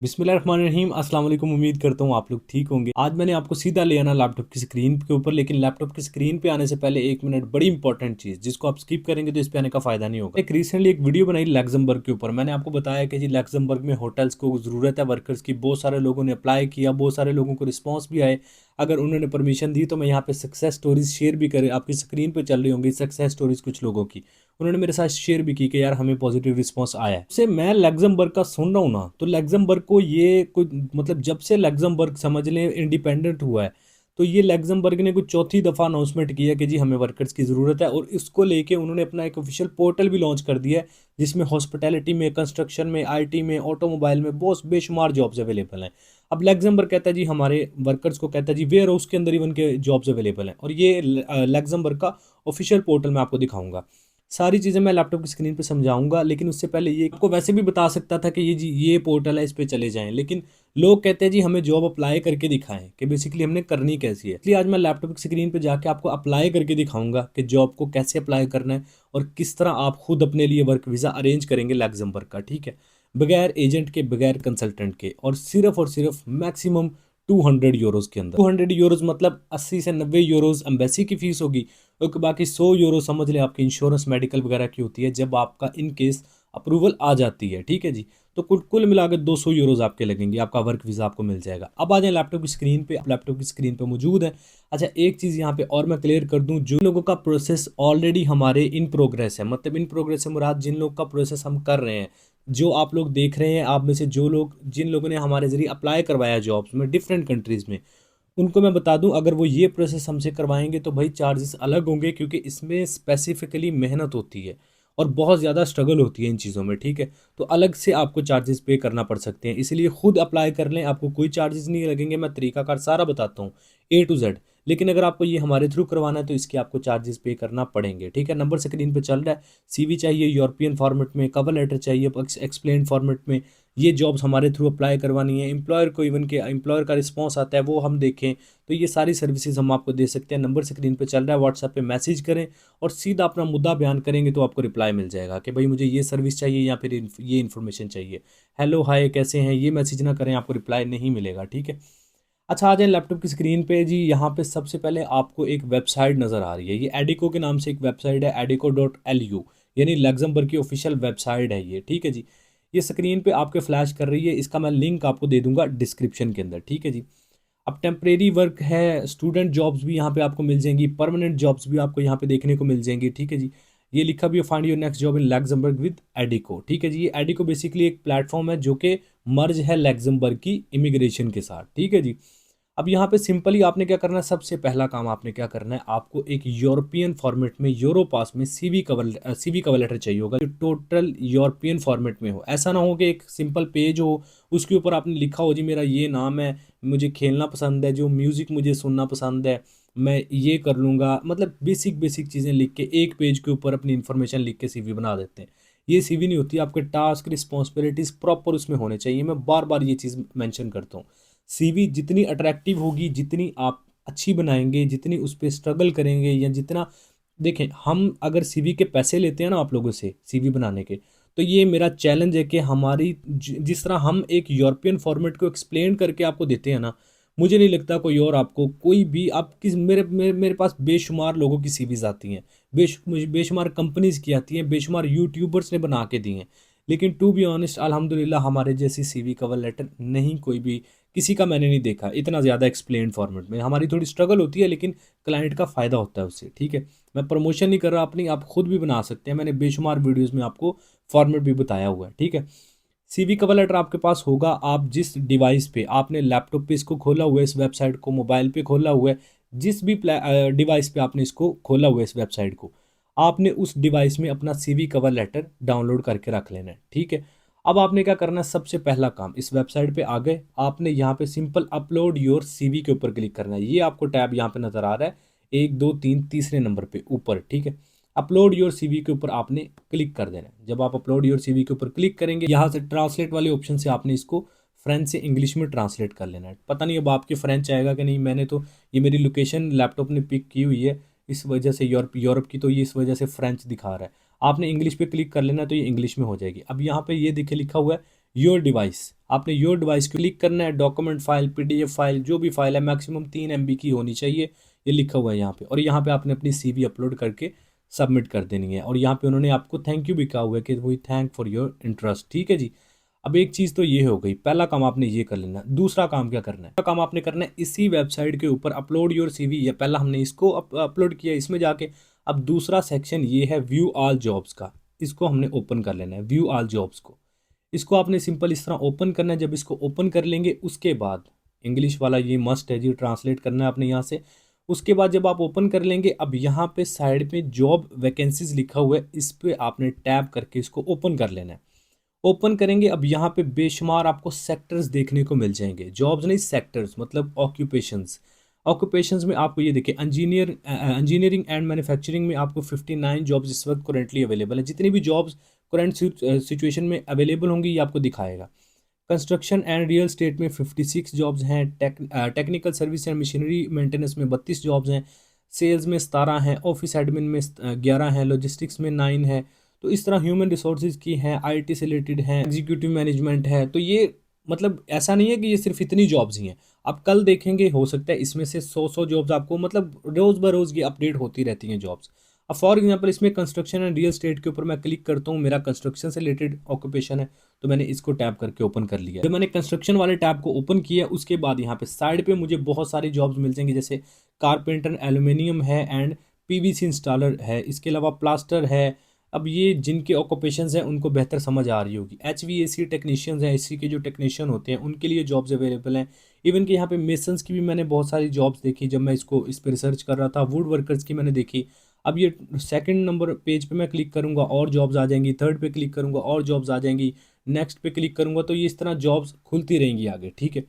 बिस्मिल्लाहिर्रहमानिर्रहीम। अस्सलाम वालेकुम। उम्मीद करता हूँ आप लोग ठीक होंगे। आज मैंने आपको सीधा ले आना लैपटॉप की स्क्रीन के ऊपर, लेकिन लैपटॉप की स्क्रीन पे आने से पहले एक मिनट, बड़ी इंपॉर्टेंट चीज़ जिसको आप स्किप करेंगे तो इस पे आने का फायदा नहीं होगा। एक रिसेंटली एक वीडियो बनाई लैक्समबर्ग के ऊपर। मैंने आपको बताया कि जी लैक्समबर्ग में होटल्स को ज़रूरत है वर्कर्स की। बहुत सारे लोगों ने अप्लाई किया, बहुत सारे लोगों को रिस्पॉन्स भी आए। अगर उन्होंने परमिशन दी तो मैं यहाँ पे सक्सेस स्टोरीज शेयर भी करें, आपकी स्क्रीन पे चल रही होंगी सक्सेस स्टोरीज कुछ लोगों की। उन्होंने मेरे साथ शेयर भी की कि यार हमें पॉजिटिव रिस्पांस आया है। से मैं लग्जमबर्ग का सुन रहा हूँ ना, तो लग्जमबर्ग को ये कोई मतलब जब से लग्जमबर्ग समझ लें इंडिपेंडेंट हुआ है, तो ये लग्जमबर्ग ने कुछ चौथी दफ़ा अनाउंसमेंट किया कि जी हमें वर्कर्स की ज़रूरत है, और इसको लेके उन्होंने अपना एक ऑफिशियल पोर्टल भी लॉन्च कर दिया है जिसमें हॉस्पिटैलिटी में, कंस्ट्रक्शन में, आईटी में, ऑटोमोबाइल में बहुत बेशुमार जॉब्स अवेलेबल हैं। अब लग्जमबर्ग कहता है जी हमारे वर्कर्स को, कहता है जी वेयर हाउस के अंदर इवन के जॉब्स अवेलेबल हैं, और ये लग्जमबर्ग का ऑफिशियल पोर्टल मैं आपको दिखाऊंगा। सारी चीज़ें मैं लैपटॉप की स्क्रीन पे समझाऊंगा, लेकिन उससे पहले ये आपको वैसे भी बता सकता था कि ये जी ये पोर्टल है, इस पे चले जाएं, लेकिन लोग कहते हैं जी हमें जॉब अप्लाई करके दिखाएं कि बेसिकली हमने करनी कैसी है। इसलिए आज मैं लैपटॉप की स्क्रीन पे जाके आपको अप्लाई करके दिखाऊंगा कि जॉब को कैसे अप्लाई करना है और किस तरह आप खुद अपने लिए वर्क वीज़ा अरेंज करेंगे लग्जमबर्ग का, ठीक है, बगैर एजेंट के, बगैर कंसल्टेंट के, और सिर्फ मैक्सिमम 200 यूरोज़ के अंदर। 200 यूरोज़ मतलब 80 से 90 यूरोज़ एम्बेसी की फ़ीस होगी, और बाकी 100 यूरो समझ लें आपकी इंश्योरेंस मेडिकल वगैरह की होती है जब आपका इन केस अप्रूवल आ जाती है, ठीक है जी। तो कुल कुल मिलाकर 200 यूरोज़ आपके लगेंगे, आपका वर्क वीज़ा आपको मिल जाएगा। अब आ जाए लैपटॉप की स्क्रीन पे, लैपटॉप की स्क्रीन पे मौजूद है। अच्छा, एक चीज़ यहाँ पे और मैं क्लियर कर दूँ, जो लोगों का प्रोसेस ऑलरेडी हमारे इन प्रोग्रेस है, मतलब इन प्रोग्रेस से मुराद जिन लोग का प्रोसेस हम कर रहे हैं, जो आप लोग देख रहे हैं, आप में से जो लोग, जिन लोगों ने हमारे ज़रिए अप्लाई करवाया जॉब्स में डिफरेंट कंट्रीज़ में, उनको मैं बता दूं अगर वो ये प्रोसेस हमसे करवाएंगे तो भाई चार्जेस अलग होंगे, क्योंकि इसमें स्पेसिफिकली मेहनत होती है और बहुत ज़्यादा स्ट्रगल होती है इन चीज़ों में, ठीक है। तो अलग से आपको चार्जेस पे करना पड़ सकते हैं, इसलिए खुद अप्लाई कर लें, आपको कोई चार्जेस नहीं लगेंगे। मैं तरीकाकार सारा बताता हूँ A to Z। लेकिन अगर आपको ये हमारे थ्रू करवाना है तो इसके आपको चार्जेस पे करना पड़ेंगे, ठीक है। नंबर स्क्रीन पे चल रहा है। सीवी चाहिए यूरोपियन फॉर्मेट में, कवर लेटर चाहिए एक्सप्लेन फॉर्मेट में। ये जॉब्स हमारे थ्रू अप्लाई करवानी है, एम्प्लॉयर को इवन के एम्प्लॉयर का रिस्पॉन्स आता है वो हम देखें, तो ये सारी सर्विसेज हम आपको दे सकते हैं। नंबर स्क्रीन पे चल रहा है, व्हाट्सएप पे मैसेज करें और सीधा अपना मुद्दा बयान करेंगे तो आपको रिप्लाई मिल जाएगा कि भाई मुझे ये सर्विस चाहिए या फिर ये इन्फॉर्मेशन चाहिए। हेलो हाय कैसे हैं, ये मैसेज ना करें, आपको रिप्लाई नहीं मिलेगा, ठीक है। अच्छा, आ जाए लैपटॉप की स्क्रीन पे जी। यहाँ पे सबसे पहले आपको एक वेबसाइट नज़र आ रही है, ये एडिको के नाम से एक वेबसाइट है, एडिको.lu, यानी लग्जमबर्ग की ऑफिशियल वेबसाइट है ये, ठीक है जी। ये स्क्रीन पे आपके फ्लैश कर रही है, इसका मैं लिंक आपको दे दूंगा डिस्क्रिप्शन के अंदर, ठीक है जी। अब टेम्परेरी वर्क है, स्टूडेंट जॉब्स भी यहाँ पे आपको मिल जाएंगी, परमानेंट जॉब्स भी आपको यहाँ पे देखने को मिल जाएंगी, ठीक है जी। ये लिखा भी है find your next job in Luxembourg with Adecco, ठीक है जी। ये एडिको बेसिकली एक प्लेटफॉर्म है जो कि मर्ज है लग्जमबर्ग की इमिग्रेशन के साथ, ठीक है जी। अब यहाँ पे सिंपली आपने क्या करना है, सबसे पहला काम आपने क्या करना है, आपको एक यूरोपियन फॉर्मेट में, यूरो पास में सीवी कवर लेटर चाहिए होगा जो टोटल यूरोपियन फॉर्मेट में हो। ऐसा ना हो कि एक सिंपल पेज हो, उसके ऊपर आपने लिखा हो जी मेरा ये नाम है, मुझे खेलना पसंद है, जो म्यूज़िक मुझे सुनना पसंद है, मैं ये कर लूँगा, मतलब बेसिक बेसिक चीज़ें लिख के एक पेज के ऊपर अपनी इन्फॉर्मेशन लिख के सीवी बना देते हैं। ये सीवी नहीं होती, आपके टास्क रिस्पॉन्सिबिलिटीज़ प्रॉपर उसमें होने चाहिए। मैं बार बार ये चीज़ मेंशन करता हूँ। सीवी जितनी अट्रैक्टिव होगी, जितनी आप अच्छी बनाएंगे, जितनी उस पर स्ट्रगल करेंगे, या जितना, देखें हम अगर सीवी के पैसे लेते हैं ना आप लोगों से सीवी बनाने के, तो ये मेरा चैलेंज है कि हमारी जिस तरह हम एक यूरोपियन फॉर्मेट को एक्सप्लेन करके आपको देते हैं ना, मुझे नहीं लगता कोई और आपको, कोई भी आप किस, मेरे पास बेशुमार लोगों की सीवीज आती हैं, बेशुमार कंपनीज की आती हैं, बेशुमार यूट्यूबर्स ने बना के दी हैं, लेकिन टू बी ऑनेस्ट अल्हम्दुलिल्लाह हमारे जैसी सीवी कवर लेटर नहीं, कोई भी किसी का मैंने नहीं देखा इतना ज़्यादा एक्सप्लेन फॉर्मेट में। हमारी थोड़ी स्ट्रगल होती है, लेकिन क्लाइंट का फ़ायदा होता है उससे, ठीक है। मैं प्रमोशन नहीं कर रहा अपनी, आप खुद भी बना सकते हैं, मैंने बेशुमार वीडियोस में आपको फॉर्मेट भी बताया हुआ है, ठीक है। सीवी कवर लेटर आपके पास होगा, आप जिस डिवाइस पे, आपने लैपटॉप पे इसको खोला हुआ है, इस वेबसाइट को मोबाइल पे खोला हुआ है, जिस भी डिवाइस पे आपने इसको खोला हुआ है इस वेबसाइट को, आपने उस डिवाइस में अपना सीवी कवर लेटर डाउनलोड करके रख लेना है, ठीक है। अब आपने क्या करना है, सबसे पहला काम, इस वेबसाइट पे आ गए, आपने यहाँ पे सिंपल अपलोड योर सीवी के ऊपर क्लिक करना है। ये आपको टैब यहाँ पे नज़र आ रहा है, एक दो तीन तीसरे नंबर पे ऊपर, ठीक है। अपलोड योर सीवी के ऊपर आपने क्लिक कर देना है। जब आप अपलोड योर सीवी के ऊपर क्लिक करेंगे, यहाँ से ट्रांसलेट वाले ऑप्शन से आपने इसको फ्रेंच से इंग्लिश में ट्रांसलेट कर लेना है। पता नहीं अब आपके फ्रेंच आएगा कि नहीं, मैंने तो, ये मेरी लोकेशन लैपटॉप ने पिक की हुई है, इस वजह से यूरोप यूरोप की, तो ये इस वजह से फ्रेंच दिखा रहा है। आपने इंग्लिश पे क्लिक कर लेना तो ये इंग्लिश में हो जाएगी। अब यहाँ पे ये दिखे लिखा हुआ है योर डिवाइस, आपने योर डिवाइस को क्लिक करना है। डॉक्यूमेंट फाइल, पीडीएफ फाइल, जो भी फाइल है मैक्सिमम 3 MB की होनी चाहिए, ये लिखा हुआ है यहाँ पे। और यहाँ पे आपने अपनी CV अपलोड करके सबमिट कर देनी है। और यहाँ पे उन्होंने आपको थैंक यू भी कहा हुआ है कि वही थैंक फॉर योर इंटरेस्ट, ठीक है जी। अब एक चीज़ तो ये हो गई, पहला काम आपने ये कर लेना। दूसरा काम क्या करना है? दूसरा काम आपने करना है इसी वेबसाइट के ऊपर अपलोड योर CV। या पहला हमने इसको अपलोड किया, इसमें जाके अब दूसरा सेक्शन ये है व्यू ऑल जॉब्स का, इसको हमने ओपन कर लेना है। व्यू ऑल जॉब्स को, इसको आपने सिंपल इस तरह ओपन करना है। जब इसको ओपन कर लेंगे उसके बाद इंग्लिश वाला ये मस्ट है जी, ट्रांसलेट करना है आपने यहाँ से। उसके बाद जब आप ओपन कर लेंगे, अब यहाँ पे साइड पे जॉब वैकेंसीज लिखा हुआ है, इस पे आपने टैप करके इसको ओपन कर लेना है। ओपन करेंगे, अब यहाँ पे बेशुमार आपको सेक्टर्स देखने को मिल जाएंगे। जॉब्स नहीं, सेक्टर्स मतलब ऑक्यूपेशंस। ऑक्यूपेशंस में आपको ये देखिए, इंजीनियरिंग एंड मैन्युफैक्चरिंग में आपको 59 जॉब्स इस वक्त करेंटली अवेलेबल है। जितनी भी जॉब्स करंट सिचुएशन में अवेलेबल होंगी ये आपको दिखाएगा। कंस्ट्रक्शन एंड रियल स्टेट में 56 जॉब्स हैं। Technical service and machinery maintenance में 32 जॉब्स हैं। सेल्स में 17 हैं। ऑफिस एडमिन में 11 हैं। लॉजिस्टिक्स में 9 है। तो इस तरह ह्यूमन रिसोर्सेज की हैं, IT से रिलेटेड हैं, एग्जीक्यूटिव मैनेजमेंट है। तो ये मतलब ऐसा नहीं है कि ये सिर्फ इतनी जॉब्स ही हैं। आप कल देखेंगे, हो सकता है इसमें से 100 जॉब्स आपको, मतलब रोज़ ब रोज़ ये अपडेट होती रहती हैं जॉब्स। अब फॉर एग्जांपल इसमें कंस्ट्रक्शन एंड रियल स्टेट के ऊपर मैं क्लिक करता हूँ, मेरा कंस्ट्रक्शन से रिलेटेड ऑक्यूपेशन है, तो मैंने इसको टैप करके ओपन कर लिया। जब मैंने कंस्ट्रक्शन वाले टैब को ओपन किया उसके बाद यहाँ पे साइड पे मुझे बहुत सारी जॉब्स मिल जाएंगी, जैसे कारपेंटर एल्यूमिनियम है एंड PVC इंस्टॉलर है, इसके अलावा प्लास्टर है। अब ये जिनके ऑक्यूपेशंस हैं उनको बेहतर समझ आ रही होगी। HVAC टेक्नीशियंस हैं, AC के जो टेक्नीशियन होते हैं उनके लिए जॉब्स अवेलेबल हैं। इवन कि यहाँ पे मेसन्स की भी मैंने बहुत सारी जॉब्स देखी जब मैं इसको इस पर रिसर्च कर रहा था। वुड वर्कर्स की मैंने देखी। अब ये सेकंड नंबर पेज पे मैं क्लिक करूँगा और जॉब्स आ जाएंगी, थर्ड पे क्लिक करूँगा और जॉब्स आ जाएंगी, नेक्स्ट पे क्लिक करूँगा तो ये इस तरह जॉब्स खुलती रहेंगी आगे, ठीक है।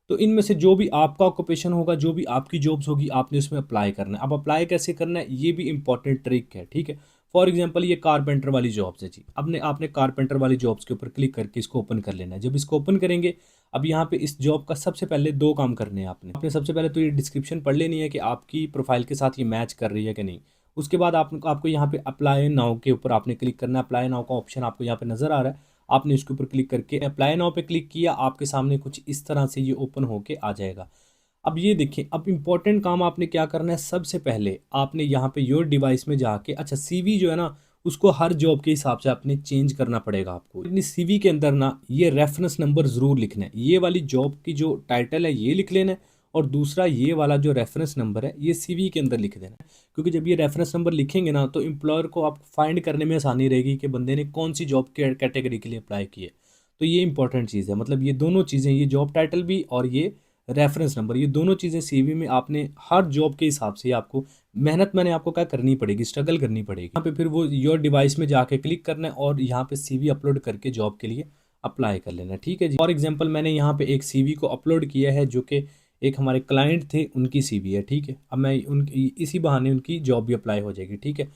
तो इनमें से जो भी आपका ऑक्यूपेशन होगा, जो भी आपकी जॉब्स होगी, आपने उसमें अप्लाई करना है। अब अप्लाई कैसे करना है ये भी इंपॉर्टेंट ट्रिक है, ठीक है। फॉर एग्जांपल ये कारपेंटर वाली जॉब्स है जी। अब आपने कारपेंटर वाली जॉब्स के ऊपर क्लिक करके इसको ओपन कर लेना है। जब इसको ओपन करेंगे, अब यहाँ पे इस जॉब का सबसे पहले 2 काम करने हैं आपने सबसे पहले तो ये डिस्क्रिप्शन पढ़ लेनी है कि आपकी प्रोफाइल के साथ ये मैच कर रही है कि नहीं। उसके बाद आपको यहाँ पे अप्लाई नाउ के ऊपर आपने क्लिक करना है। अप्लाई नाउ का ऑप्शन आपको यहाँ पे नजर आ रहा है, आपने इसके ऊपर क्लिक करके अप्लाई नाउ पे क्लिक किया, आपके सामने कुछ इस तरह से ये ओपन होके आ जाएगा। अब ये देखिए, अब इंपॉर्टेंट काम आपने क्या करना है, सबसे पहले आपने यहाँ पे योर डिवाइस में जाके, अच्छा CV जो है ना उसको हर जॉब के हिसाब से आपने चेंज करना पड़ेगा आपको। अपनी CV के अंदर ना ये रेफरेंस नंबर ज़रूर लिखना है। ये वाली जॉब की जो टाइटल है ये लिख लेना है, और दूसरा ये वाला जो रेफरेंस नंबर है ये CV के अंदर लिख देना है। क्योंकि जब ये रेफरेंस नंबर लिखेंगे ना तो एम्प्लॉयर को आप फाइंड करने में आसानी रहेगी कि बंदे ने कौन सी जॉब के कैटेगरी के लिए अप्लाई की है। तो ये इंपॉर्टेंट चीज़ है, मतलब ये दोनों चीज़ें, ये जॉब टाइटल भी और ये रेफरेंस नंबर, ये दोनों चीज़ें CV में आपने हर जॉब के हिसाब से आपको मेहनत मैंने आपको क्या करनी पड़ेगी, स्ट्रगल करनी पड़ेगी। यहाँ पे फिर वो योर डिवाइस में जाके क्लिक करना है और यहाँ पे CV अपलोड करके जॉब के लिए अप्लाई कर लेना, ठीक है जी। फॉर एग्जांपल मैंने यहाँ पे एक CV को अपलोड किया है जो कि एक हमारे क्लाइंट थे उनकी CV है, ठीक है। अब मैं उनकी इसी बहाने उनकी जॉब भी अप्लाई हो जाएगी, ठीक है।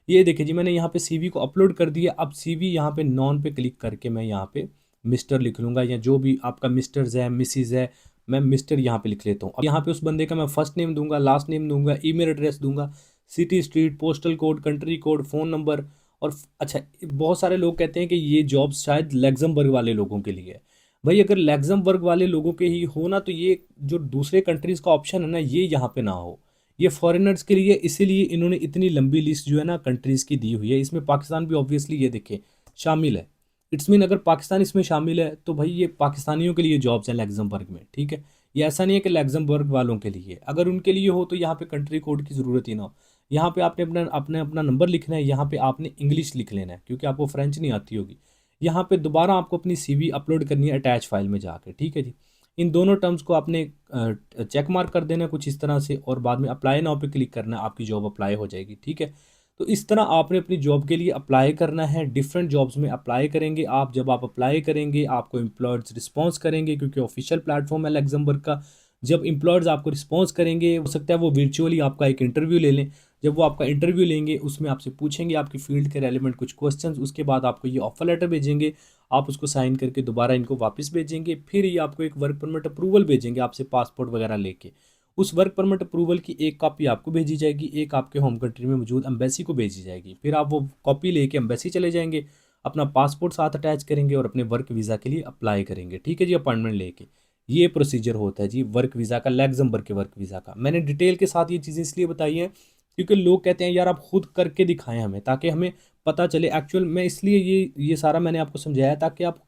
ये देखिए जी, मैंने यहाँ पे CV को अपलोड कर दिया। अब CV यहाँ पे नॉन पे क्लिक करके मैं यहाँ पे मिस्टर लिख लूँगा, या जो भी आपका मिस्टर्स है, मिसिज है, मैं मिस्टर यहाँ पे लिख लेता हूँ। अब यहाँ पे उस बंदे का मैं फर्स्ट नेम दूंगा, लास्ट नेम दूंगा, ईमेल एड्रेस दूंगा, city, street, postal code, country code, phone number. और अच्छा, बहुत सारे लोग कहते हैं कि ये जॉब शायद लग्जमबर्ग वाले लोगों के लिए है। भाई अगर लग्जमबर्ग वाले लोगों के ही हो ना, तो ये जो दूसरे कंट्रीज़ का ऑप्शन है ना ये यहाँ पे ना हो, ये फॉरेनर्स के लिए। इसीलिए इन्होंने इतनी लंबी लिस्ट जो है ना कंट्रीज़ की दी हुई है। इसमें पाकिस्तान भी ऑब्वियसली ये देखें शामिल है। इट्स मीन अगर पाकिस्तान इसमें शामिल है तो भाई ये पाकिस्तानियों के लिए जॉब्स हैं लग्जमबर्ग में, ठीक है। ये ऐसा नहीं है कि लग्जमबर्ग वालों के लिए। अगर उनके लिए हो तो यहाँ पे कंट्री कोड की ज़रूरत ही ना हो। यहाँ पे आपने अपना नंबर लिखना है, यहाँ पे आपने इंग्लिश लिख लेना है क्योंकि आपको फ्रेंच नहीं आती होगी। यहाँ पे दोबारा आपको अपनी CV अपलोड करनी है अटैच फाइल में जाके, ठीक है जी। इन दोनों टर्म्स को आपने चेक मार्क कर देना है कुछ इस तरह से, और बाद में अप्लाई नाउ पे क्लिक करना है, आपकी जॉब अप्लाई हो जाएगी, ठीक है। तो इस तरह आपने अपनी जॉब के लिए अप्लाई करना है। डिफरेंट जॉब्स में अप्लाई करेंगे आप। जब आप अप्लाई करेंगे आपको एम्प्लॉयर्स रिस्पॉन्स करेंगे, क्योंकि ऑफिशियल प्लेटफॉर्म है लग्जमबर्ग का। जब एम्प्लॉयर्स आपको रिस्पॉन्स करेंगे, हो सकता है वो वर्चुअली आपका एक इंटरव्यू ले लें। जब वो आपका इंटरव्यू लेंगे उसमें आपसे पूछेंगे आपकी फील्ड के रेलिवेंट कुछ क्वेश्चंस, उसके बाद आपको ये ऑफर लेटर भेजेंगे, आप उसको साइन करके दोबारा इनको वापस भेजेंगे। फिर ये आपको एक वर्क परमिट अप्रूवल भेजेंगे आपसे पासपोर्ट वगैरह लेके। उस वर्क परमिट अप्रूवल की एक कॉपी आपको भेजी जाएगी, एक आपके होम कंट्री में मौजूद एम्बेसी को भेजी जाएगी। फिर आप वो कॉपी लेके एम्बेसी चले जाएंगे, अपना पासपोर्ट साथ अटैच करेंगे और अपने वर्क वीज़ा के लिए अप्लाई करेंगे। ठीक है जी, अपॉइंटमेंट लेके। ये प्रोसीजर होता है जी वर्क वीज़ा का, लग्जमबर्ग के वर्क वीज़ा का। मैंने डिटेल के साथ ये चीज़ें इसलिए बताई हैं क्योंकि लोग कहते हैं यार आप खुद करके दिखाएं हमें, ताकि हमें पता चले एक्चुअल में। इसलिए ये सारा मैंने आपको समझाया ताकि आप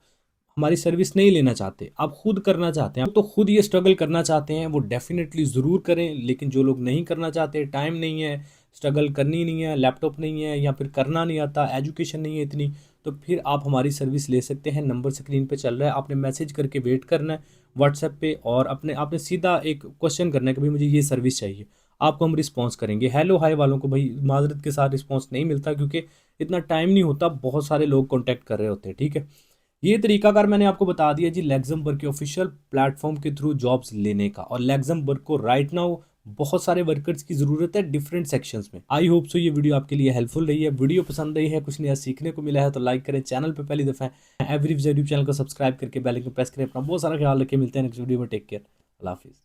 हमारी सर्विस नहीं लेना चाहते, आप खुद करना चाहते हैं, तो खुद ये स्ट्रगल करना चाहते हैं, वो डेफिनेटली ज़रूर करें। लेकिन जो लोग नहीं करना चाहते, टाइम नहीं है, स्ट्रगल करनी नहीं है, लैपटॉप नहीं है या फिर करना नहीं आता, एजुकेशन नहीं है इतनी, तो फिर आप हमारी सर्विस ले सकते हैं। नंबर स्क्रीन पे चल रहा है, आपने मैसेज करके वेट करना है व्हाट्सएप पे, और अपने आपने सीधा एक क्वेश्चन करना है कि भाई मुझे ये सर्विस चाहिए। आपको हम रिस्पॉन्स करेंगे। हेलो हाय वालों को भाई माजरत के साथ रिस्पॉन्स नहीं मिलता क्योंकि इतना टाइम नहीं होता, बहुत सारे लोग कॉन्टैक्ट कर रहे होते हैं। ठीक है, ये तरीकाकार मैंने आपको बता दिया जी लग्जमबर्ग के ऑफिशियल प्लेटफॉर्म के थ्रू जॉब्स लेने का। और लग्जमबर्ग को राइट नाउ बहुत सारे वर्कर्स की ज़रूरत है डिफरेंट सेक्शंस में। आई होप सो ये वीडियो आपके लिए हेल्पफुल रही है। वीडियो पसंद आई है, कुछ नया सीखने को मिला है तो लाइक करें, चैनल पे पहली दफ़ा है एवरी यूट्यूब चैनल को सब्सक्राइब करके बेल आइकन प्रेस करें। अपना बहुत सारा ख्याल रखें, मिलते हैं नेक्स्ट वीडियो में। टेक केयर, अल्लाह हाफिज़।